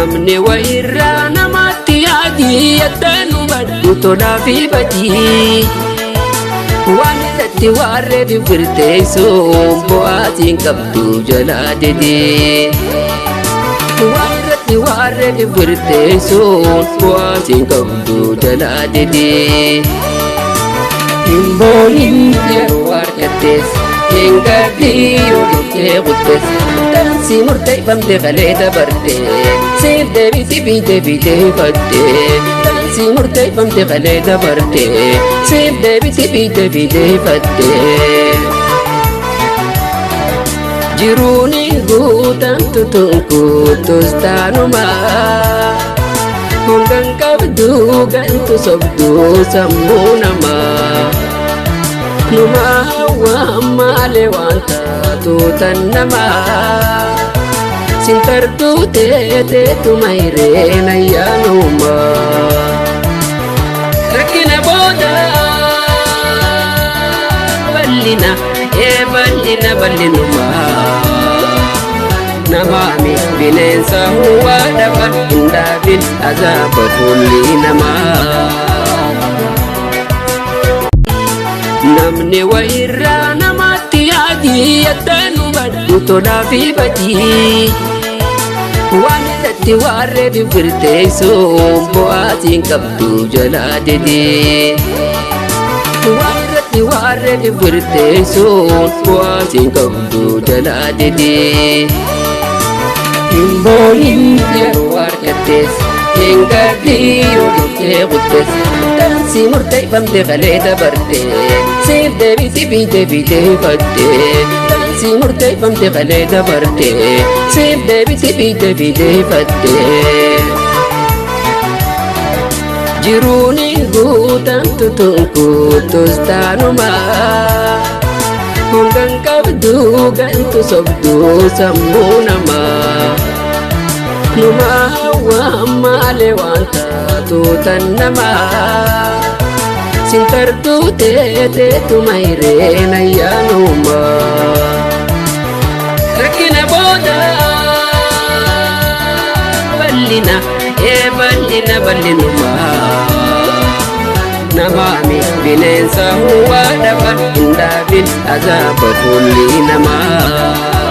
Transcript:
namni wayirraa namatti yaadii yaaddanuu baddu tolaa fi badii waan irratti waarree firteessuun bu'aatiin qabdu jalaa dedee waan irratti waarree firteessuun bu'aatiin qabdu jalaa dedee hin booniin yeroo harkattees hin gadii yoo dhuftee qultees dansi murteeffamte galee dabarte siif deebiti biitee fatte dansi murteeffamte galee dabarte siif deebiti biitee fatte jiruun guutamtu tunkutus taanuma hongan qabdu gantu sobdu sammuu namaa numa hawaa malee waan taatu tan namaa sintartuu teeteetu mayreen ayyaanuma rakkina booda bal'ina bal'inuma namaami bineensa huwaa dhaba hin dhaabin azaaba fuulli namaa namni wayirraa namatti yaadii yaaddanuu baddu tolaa fi badii waan irratti waarree firteessuun bu'aatiin qabdu jalaa dedee waan irratti waarree firteessuun bu'aatiin qabdu jalaa dedee hin booniin yeroo harkattees hin gadii yoo dhuftee qultees dansi murteeffamte galee dabarte siif deebiti biitee fatte dansi murteeffamte galee dabarte siif deebiti biitee fatte jiruun guutamtu tunkutus taanuma hongan qabdu gantu sobdu sammuu namaa numa hawaa malee waan taatu tan namaa sintartuu teeteetu mayreen ayyaanuma rakkina booda bal'ina bal'inuma namaami bineensa huwaa dhaba hin dhaabin azaaba fuulli namaa